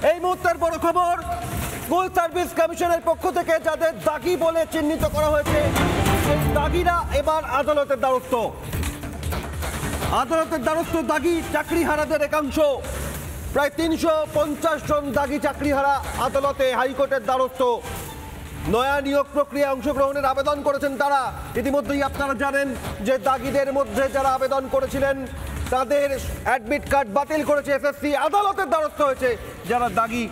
এই মুহূর্তের বড় খবর, স্কুল সার্ভিস কমিশনের পক্ষ থেকে যাদের দাগি বলে চিহ্নিত করা হয়েছে সেই দাগিরা এবার আদালতের দ্বারস্থ। আদালতের দ্বারস্থ দাগি চাকরিহারাদের একাংশ, প্রায় ৩৫০ জন দাগি চাকরিহারা আদালতে হাইকোর্টের দ্বারস্থ। নয়া নিয়োগ প্রক্রিয়ায় অংশগ্রহণের আবেদন করেছেন তারা। ইতিমধ্যেই আপনারা জানেন যে দাগিদের মধ্যে যারা আবেদন করেছিলেন তাদের অ্যাডমিট কার্ড বাতিল করেছে এসএসসি। আদালতের দ্বারস্থ হয়েছে যারা দাগি,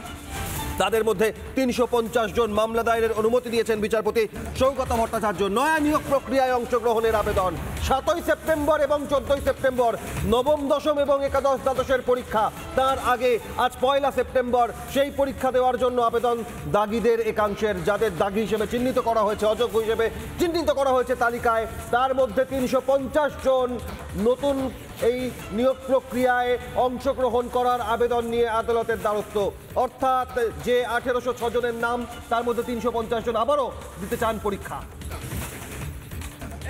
তাদের মধ্যে ৩৫০ জন। মামলা দায়েরের অনুমতি দিয়েছেন বিচারপতি সৌগত ভট্টাচার্য। নয়া নিয়োগ প্রক্রিয়ায় অংশগ্রহণের আবেদন ৭ই সেপ্টেম্বর এবং ১৪ই সেপ্টেম্বর নবম, দশম এবং একাদশ দ্বাদশের পরীক্ষা। তার আগে আজ ১লা সেপ্টেম্বর সেই পরীক্ষা দেওয়ার জন্য আবেদন দাগিদের একাংশের, যাদের দাগি হিসেবে চিহ্নিত করা হয়েছে, অযোগ্য হিসেবে চিহ্নিত করা হয়েছে তালিকায়। তার মধ্যে ৩৫০ জন নতুন এই নিয়োগ প্রক্রিয়ায় অংশগ্রহণ করার আবেদন নিয়ে আদালতের দ্বারস্থ। অর্থাৎ যে ১৮০৬ জনের নাম, তার মধ্যে ৩৫০ জন আবারও দিতে চান পরীক্ষা।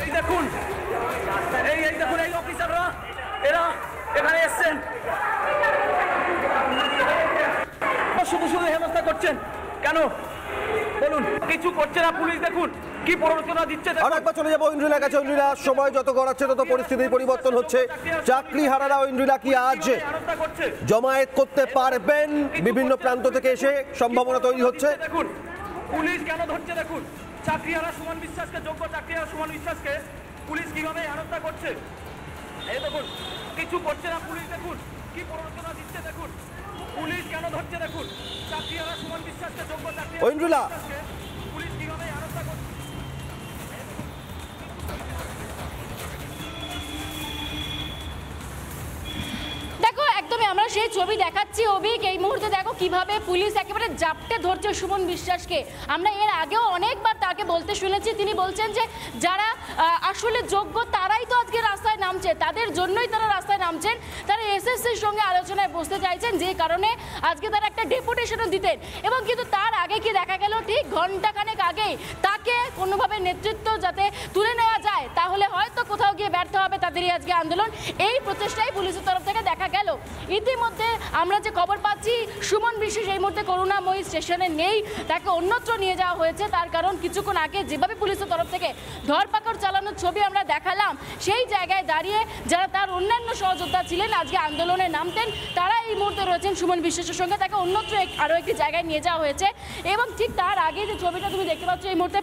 এই দেখুন, এই দেখুন, এই অফিসাররা এরা এখানে এসেছেন, শুধু শুধু হেনস্থা করছেন কেন বলুন? কিছু করছে না পুলিশ। দেখুন কি প্ররোচনা দিচ্ছে। আরেকবার চলে যাবো ইন্দ্রিলার কাছে। ইন্দ্রিলা, সময় যত গড়াচ্ছে তত পরিস্থিতির পরিবর্তন হচ্ছে। চাকরিহারারা ইন্দ্রিলা কি আজ জমায়েত করতে পারবেন? বিভিন্ন প্রান্ত থেকে এসে সম্ভাবনা তৈরি হচ্ছে। দেখুন পুলিশ কেন ধরছে, দেখুন চাকরিহারা সুমন বিশ্বাসকে, যোগ্য চাকরিহারা সুমন বিশ্বাসকে পুলিশ কিভাবে হেনস্থা করছে। এই দেখুন কিছু করছে না পুলিশ। দেখুন কি প্ররোচনা দিচ্ছে। দেখুন পুলিশ কেন ধরছে। দেখুন চাকরিহারা সুমন বিশ্বাসকে, যোগ্য চাকরিহারা পুলিশ কিভাবে হেনস্থা করছে। দেখো একদমই আমরা সেই ছবি দেখাচ্ছি অভিক। এই মুহূর্তে দেখো কিভাবে পুলিশ একেবারে জাপটে ধরছে সুমন বিশ্বাসকে। আমরা এর আগেও অনেকবার তাকে বলতে শুনেছি, তিনি বলছেন যে যারা আসলে যোগ্য তারাই তো আজকে রাস্তায় নামছে, তাদের জন্যই তারা রাস্তায় নামছেন। তারা এসএসসির সঙ্গে আলোচনায় বসতে চাইছেন, যে কারণে আজকে তারা একটা ডেপুটেশনও দিতেন। এবং কিন্তু তার আগে কি দেখা গেল, ঠিক ঘন্টাখানেক আগেই তাকে কোনোভাবে নেতৃত্ব যাতে তুলে নেওয়া যায়, তাহলে হয়তো কোথাও গিয়ে ব্যর্থ হবে তাদেরই আজকে আন্দোলন। এই প্রচেষ্টাই পুলিশের তরফ থেকে দেখা গেল। ইতিমধ্যে আমরা যে খবর পাচ্ছি, সুমন বিশ্বাস এই মুহূর্তে করুণাময়ী স্টেশনে নেই, তাকে অন্যত্র নিয়ে যাওয়া হয়েছে। তার কারণ কিছুক্ষণ আগে যেভাবে পুলিশের তরফ থেকে ধরপাকড় চালানোর ছবি আমরা দেখালাম, সেই জায়গায় দাঁড়িয়ে যারা তার অন্যান্য সহযোদ্ধা ছিলেন আজকে আন্দোলনে নামতেন, তারা এই মুহূর্তে রয়েছেন সুমন বিশ্বাসের সঙ্গে। তাকে অন্যত্র আরও একটি জায়গায় নিয়ে যাওয়া হয়েছে। এবং ঠিক তার আগে যে ছবিটা তুমি দেখতে পাচ্ছ, এই মুহূর্তে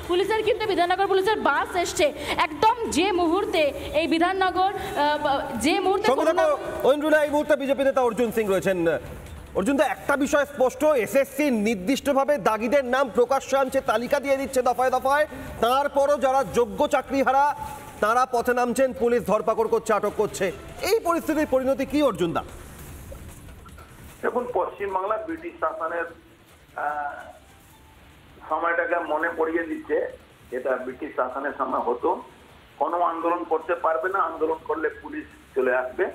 পুলিশের কিন্তু বিধাননগর পুলিশের বাস এসছে একদম যে মুহূর্তে এই বিধাননগর, যে মুহূর্তে এই মুহূর্তে বিজেপি নেতা অর্জুন সিং রয়েছেন। অর্জুন দা, একটা বিষয় স্পষ্ট, এসএসসি নির্দিষ্টভাবে দাগিদের নাম প্রকাশ্যে আনছে, তালিকা দিয়ে দিচ্ছে দফায় দফায়। তারপরও যারা যোগ্য চাকরিহারা তারা পথে নামছেন, পুলিশ ধরপাকড় করছে, আটক করছে। এই পরিস্থিতির পরিণতি কি অর্জুন দা? দেখুন, পশ্চিমবাংলার ব্রিটিশ শাসনের সময়টাকে মনে পড়িয়ে দিচ্ছে। এটা ব্রিটিশ শাসনের সময় হতো, কোনো আন্দোলন করতে পারবে না, আন্দোলন করলে পুলিশ চলে আসবে।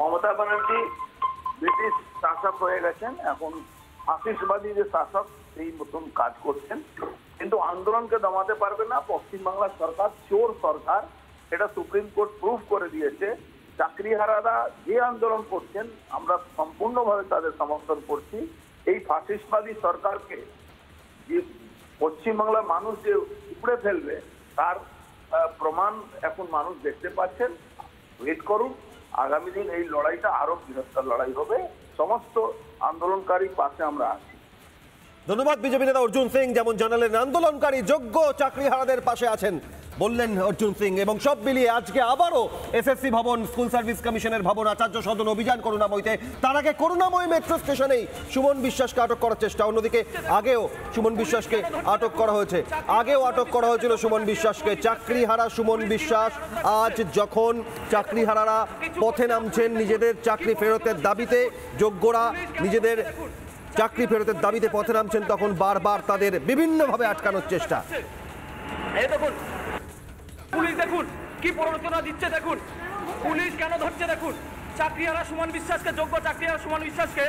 মমতা ব্যানার্জি ব্রিটিশ শাসক হয়ে গেছেন, এখন ফাসিস্টবাদী যে শাসক সেই মতন কাজ করছেন, কিন্তু আন্দোলনকে দমাতে পারবে না। পশ্চিমবাংলার সরকার চোর সরকার, এটা সুপ্রিম কোর্ট প্রুফ করে দিয়েছে। চাকরিহারারা যে আন্দোলন করছেন আমরা সম্পূর্ণভাবে তাদের সমর্থন করছি। এই ফাসিস্টবাদী সরকারকে যে পশ্চিমবাংলার মানুষ যে উপড়ে ফেলবে তার প্রমাণ এখন মানুষ দেখতে পাচ্ছেন। ওয়েট করুন, আগামী দিন এই লড়াইটা আরো বৃহত্তর লড়াই হবে। সমস্ত আন্দোলনকারী পাশে আমরা আছি। ধন্যবাদ বিজেপি নেতা অর্জুন সিং। যেমন জানালেন আন্দোলনকারী যোগ্য চাকরিহারাদের পাশে আছেন বললেন অর্জুন সিং। এবং সব মিলিয়ে আজকে আবারও এসএসসি ভবন, স্কুল সার্ভিস কমিশনের ভবন, আচার্য সদন অভিযান করুণাময়ীতে। তার আগে করুণাময়ী মেট্রো স্টেশনেই সুমন বিশ্বাসকে আটক করার চেষ্টা। অন্যদিকে আগেও সুমন বিশ্বাসকে আটক করা হয়েছে, আগেও আটক করা হয়েছিল সুমন বিশ্বাসকে। চাকরিহারা সুমন বিশ্বাস আজ যখন চাকরিহারারা পথে নামছেন নিজেদের চাকরি ফেরতের দাবিতে, যোগ্যরা নিজেদের চাকরি ফেরতের দাবিতে পথে নামছেন, তখন বারবার তাদের বিভিন্নভাবে আটকানোর চেষ্টা। দেখুন পুলিশ দেখুন কি প্ররোচনা দিচ্ছে। দেখুন পুলিশ কেন ধরছে। দেখুন চাকরিহারা সুমন বিশ্বাসকে, যোগ্য চাকরিহারা সুমন বিশ্বাসকে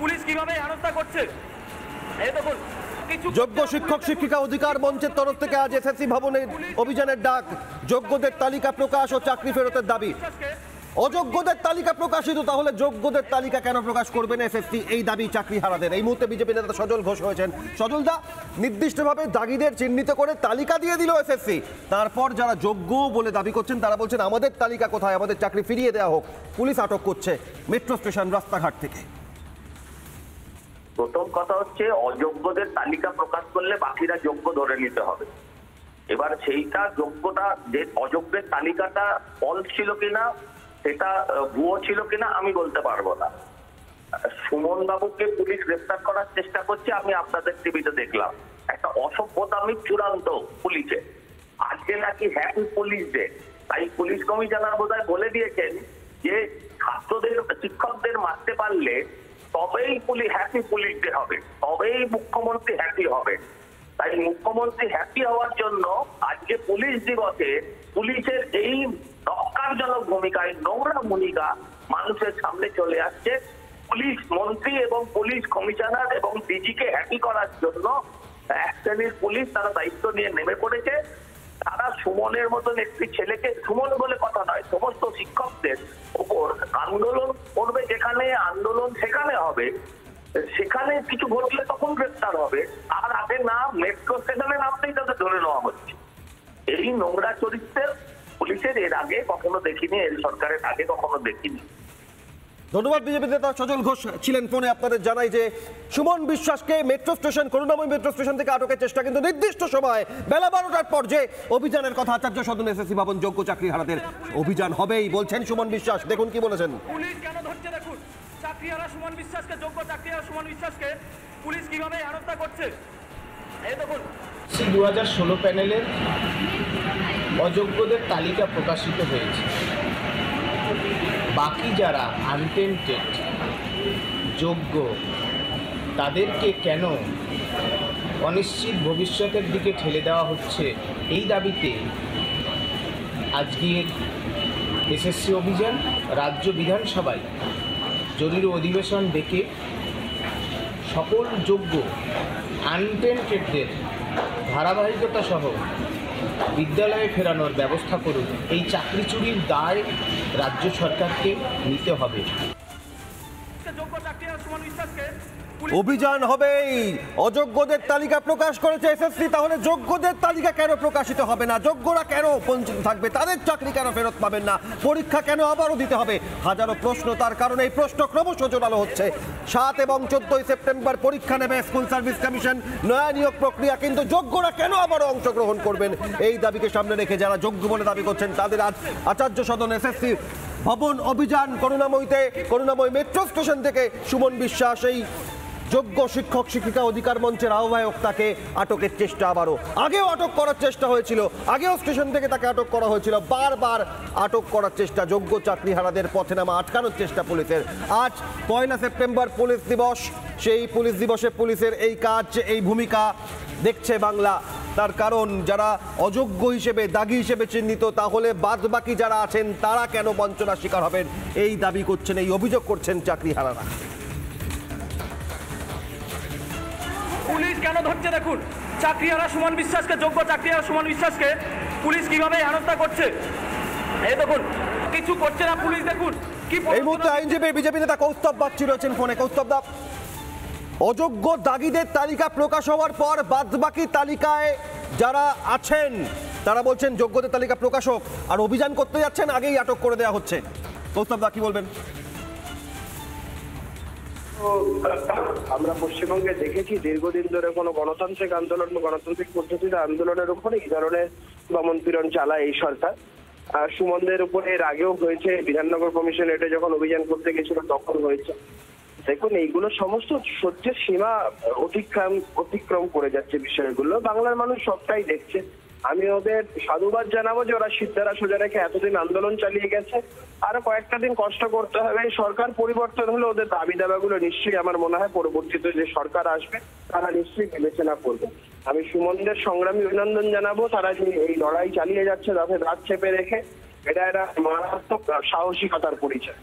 পুলিশ কিভাবে হেনস্থা করছে। এই দেখুন যোগ্য শিক্ষক শিক্ষিকা অধিকার মঞ্চের তরফ থেকে আজ এসএসসি ভবনের অভিযানের ডাক। যোগ্যদের তালিকা প্রকাশ ও চাকরি ফেরতের দাবি। অযোগ্যদের তালিকা প্রকাশিত, তাহলে যোগ্যদের তালিকা কেন প্রকাশ করবেন এসএসসি? এই দাবি চাকরিহারাদের। এই মুহূর্তে বিজেপি নেতা সজল ঘোষ হয়েছেন। সজল দা, নির্দিষ্টভাবে দাগিদের চিহ্নিত করে তালিকা দিয়ে দিল এসএসসি, তারপর যারা যোগ্য বলে দাবি করছেন তারা বলছেন আমাদের তালিকা কোথায়, আমাদের চাকরি ফিরিয়ে দেওয়া হোক। পুলিশ আটক করছে মেট্রো স্টেশন, রাস্তাঘাট থেকে। প্রথম কথা হচ্ছে, অযোগ্যদের তালিকা প্রকাশ করলে বাকিরা যোগ্য ধরে নিতে হবে। এবার সেইটা যোগ্যতা, যে অযোগ্যের তালিকাটা ফলস ছিল কিনা, সেটা ভুয়ো ছিল কিনা আমি বলতে পারবো না। সুমন বাবুকে পুলিশ গ্রেফতার করার চেষ্টা করছে, আমি আপনাদের টিভিতে দেখলাম। একটা অসভ্যতামি চূড়ান্ত পুলিশে। আজকে নাকি হ্যাপি পুলিশ ডে, তাই পুলিশ কমিশনার বোধহয় বলে দিয়েছেন যে ছাত্রদের, শিক্ষকদের মারতে পারলে তবেই হ্যাপি পুলিশ ডে হবে, তবেই মুখ্যমন্ত্রী হ্যাপি হবে। তাই মুখ্যমন্ত্রী হ্যাপি হওয়ার জন্য আজকে পুলিশ দিবসে পুলিশের এই ন্যক্কারজনক ভূমিকায়, নোংরা ভূমিকা মানুষের সামনে চলে আসছে। পুলিশ মন্ত্রী এবং পুলিশ কমিশনার এবং ডিজিকে হ্যাপি করার জন্য এক শ্রেণীর পুলিশ তারা দায়িত্ব নিয়ে নেমে পড়েছে। তারা সুমনের মতন একটি ছেলেকে, সুমন বলে কথা নয়, সমস্ত শিক্ষকদের উপর আন্দোলন করবে, যেখানে আন্দোলন সেখানে হবে, সেখানে কিছু ঘটলে তখন গ্রেফতার হবে, আর আগে না মেট্রো স্টেশনে নামতেই তাদের ধরে নেওয়া হচ্ছে। এই নোংরা চরিত্রের পুলিশের এর আগে কখনো দেখিনি, এই সরকারের আগে কখনো দেখিনি। ধন্যবাদ। বিজেপি নেতা সজল ঘোষ ছিলেন ফোনে। আপনাদের জানাই যে সুমন বিশ্বাসকে মেট্রো স্টেশন, করুণাময়ী মেট্রো স্টেশন থেকে আটকের চেষ্টা, কিন্তু নির্দিষ্ট সময় বেলা 12টার পর যে অভিযানের কথা আচার্য সদন এসএসসি ভবন, যোগ্য চাকরিহারাদের অভিযান হবেই বলছেন সুমন বিশ্বাস। দেখুন কি বলেছেন। পুলিশ কেন ধরছে দেখুন, চাকরিহারা সুমন বিশ্বাসকে, যোগ্য চাকরিহারা সুমন বিশ্বাসকে পুলিশ কিভাবে হেনস্থা করছে এই দেখুন। 2016 প্যানেলের অযোগ্যদের তালিকা প্রকাশিত হয়েছে। বাকি যারা আনটেন্টেড, যোগ্য, তাদেরকে কেন অনিশ্চিত ভবিষ্যতের দিকে ঠেলে দেওয়া হচ্ছে, এই দাবিতে আজকের এসএসসি অভিযান। রাজ্য বিধানসভায় জরুরি অধিবেশন ডেকে সকল যোগ্য আনটেন্টেডদের ধারাবাহিকতা সহ বিদ্যালয়ে ফেরানোর ব্যবস্থা করুন। এই চাকরি চুরির দায় রাজ্য সরকারকে নিতে হবে। যোগ্য চাকরিহারা সুমন বিশ্বাসকে অভিযান হবেই। অযোগ্যদের তালিকা প্রকাশ করেছে এসএসসি, তাহলে যোগ্যদের তালিকা কেন প্রকাশিত হবে না? যোগ্যরা কেন বঞ্চিত থাকবে? তাদের চাকরি কেন ফেরত পাবেন না? পরীক্ষা কেন আবারও দিতে হবে? হাজারো প্রশ্ন। তার কারণে এই প্রশ্ন ক্রমশ জোরালো হচ্ছে। 7 এবং 14 সেপ্টেম্বর পরীক্ষা নেবে স্কুল সার্ভিস কমিশন, নয়া নিয়োগ প্রক্রিয়া, কিন্তু যোগ্যরা কেন আবারও অংশগ্রহণ করবেন? এই দাবিকে সামনে রেখে যারা যোগ্য বলে দাবি করছেন তাদের আজ আচার্য সদন এসএসসি ভবন অভিযান। করুণাময়ী মেট্রো স্টেশন থেকে সুমন বিশ্বাস, এই যোগ্য শিক্ষক শিক্ষিকা অধিকার মঞ্চের আহ্বায়ক, তাকে আটকের চেষ্টা আবারও। আগেও আটক করার চেষ্টা হয়েছিল, আগেও স্টেশন থেকে তাকে আটক করা হয়েছিল। বারবার আটক করার চেষ্টা, যোগ্য চাকরিহারাদের পথে নামা আটকানোর চেষ্টা পুলিশের। আজ 1 সেপ্টেম্বর পুলিশ দিবস। সেই পুলিশ দিবসে পুলিশের এই কাজ, এই ভূমিকা দেখছে বাংলা। তার কারণ যারা অযোগ্য হিসেবে, দাগি হিসেবে চিহ্নিত, তাহলে বাদ বাকি যারা আছেন তারা কেন বঞ্চনার শিকার হবেন? এই দাবি করছেন, এই অভিযোগ করছেন চাকরিহারারা। পুলিশ কেন ধরছে দেখুন, চাকরিহারা সুমন বিশ্বাসকে, যোগ্য চাকরিহারা সুমন বিশ্বাসকে পুলিশ কিভাবে হেনস্থা করছে এই দেখুন। কিছু করছে না পুলিশ, দেখুন কি। এই মুহূর্তে আইনজীবী বিজেপি নেতা কৌস্তব বাগচি রয়েছেন ফোনে। কৌস্তব দা, অযোগ্য দাগিদের তালিকা প্রকাশ হওয়ার পর বাদবাকি তালিকায় যারা আছেন তারা বলছেন যোগ্যদের তালিকা প্রকাশ হোক, আর অভিযান করতে যাচ্ছেন, আগেই আটক করে দেওয়া হচ্ছে। কৌস্তব দা, কি বলবেন? আমরা পশ্চিমবঙ্গে দেখেছি দীর্ঘদিন ধরে কোনো গণতান্ত্রিক আন্দোলন বা গণতান্ত্রিক পদ্ধতিতে আন্দোলনের উপরে এই ধরনের দমন-পীড়ন চালায় এই সরকার। সুমনদের উপরে এর আগেও হয়েছে, বিধাননগর কমিশন এটা যখন অভিযান করতে গেছিল তখন হয়েছে। দেখুন, এইগুলো সমস্ত সহ্যের সীমা অতিক্রম করে যাচ্ছে বিষয়গুলো। বাংলার মানুষ সবটাই দেখছে। আমি ওদের সাধুবাদ জানাবো যে ওরা সিদ্ধারা সোজা রেখে এতদিন আন্দোলন চালিয়ে গেছে। আরো কয়েকটা দিন কষ্ট করতে হবে। সরকার পরিবর্তন হলে ওদের দাবি দাবাগুলো নিশ্চয়ই, আমার মনে হয় পরবর্তীতে যে সরকার আসবে তারা নিশ্চয়ই বিবেচনা করবে। আমি সুমনদের সংগ্রামী অভিনন্দন জানাবো। তারা যে এই লড়াই চালিয়ে যাচ্ছে তাদের রাত চেপে রেখে, এটা একটা মারাত্মক সাহসিকতার পরিচয়।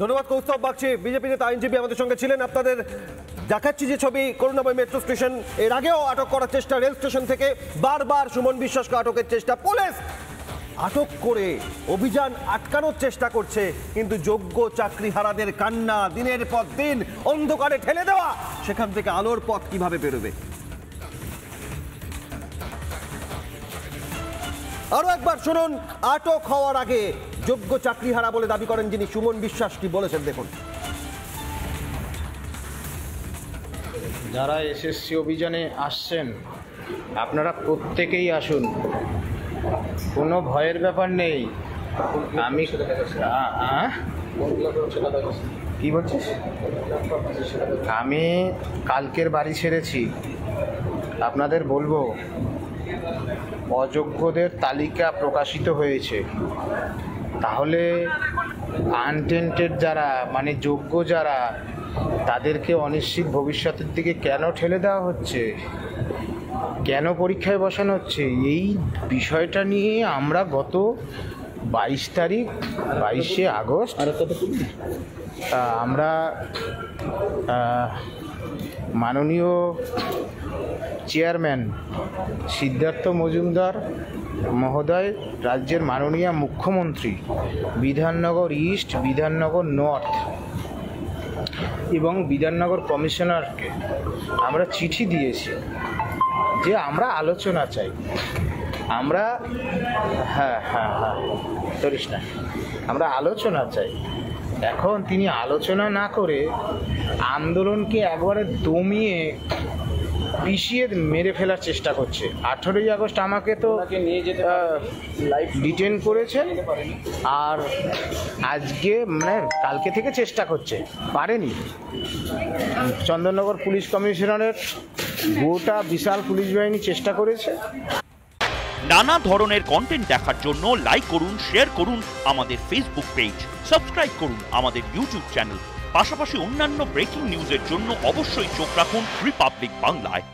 ধন্যবাদ কৌস্তব বাগচি। বিজেপি নেতা আইনজীবী আমাদের সঙ্গে ছিলেন। আপনাদের দেখাচ্ছি যে ছবি, করুণাময়ী মেট্রো স্টেশন, এর আগেও আটক করার চেষ্টা রেল স্টেশন থেকে, বারবার সুমন বিশ্বাসকে আটকের চেষ্টা। পুলিশ আটক করে অভিযান আটকানোর চেষ্টা করছে, কিন্তু যোগ্য চাকরিহারাদের কান্না, দিনের পর দিন অন্ধকারে ঠেলে দেওয়া, সেখান থেকে আলোর পথ কিভাবে বেরোবে? আরো একবার শুনুন, আটক হওয়ার আগে যোগ্য চাকরিহারা বলে দাবি করেন যিনি সুমন বিশ্বাস, কি বলেছেন দেখুন। যারা এসএসসি অভিযানে আসছেন আপনারা প্রত্যেকেই আসুন, কোনো ভয়ের ব্যাপার নেই। আমি কি বলছিস? আমি কালকের বাড়ি ছেড়েছি। আপনাদের বলবো অযোগ্যদের তালিকা প্রকাশিত হয়েছে, তাহলে আনটেন্টেড যারা মানে যোগ্য যারা তাদেরকে অনিশ্চিত ভবিষ্যতের দিকে কেন ঠেলে দেওয়া হচ্ছে, কেন পরীক্ষায় বসানো হচ্ছে, এই বিষয়টা নিয়ে আমরা গত 22শে আগস্ট আমরা মাননীয় চেয়ারম্যান সিদ্ধার্থ মজুমদার মহোদয়, রাজ্যের মাননীয় মুখ্যমন্ত্রী, বিধাননগর ইস্ট, বিধাননগর নর্থ এবং বিধাননগর কমিশনারকে আমরা চিঠি দিয়েছি যে আমরা আলোচনা চাই। আমরা করিস না, আমরা আলোচনা চাই। এখন তিনি আলোচনা না করে আন্দোলনকে একবারে দমিয়ে পিছিয়ে মেরে ফেলার চেষ্টা করছে। 18ই আগস্ট আমাকে তো ডিটেন করেছেন, আর আজকে মানে কালকে থেকে চেষ্টা করছে, পারেনি। চন্দননগর পুলিশ কমিশনারের গোটা বিশাল পুলিশ বাহিনী চেষ্টা করেছে। নানা ধরনের কন্টেন্ট দেখার জন্য লাইক করুন, শেয়ার করুন আমাদের ফেসবুক পেজ, সাবস্ক্রাইব করুন আমাদের ইউটিউব চ্যানেল। পাশাপাশি অন্যান্য ব্রেকিং নিউজের জন্য অবশ্যই চোখ রাখুন রিপাবলিক বাংলায়।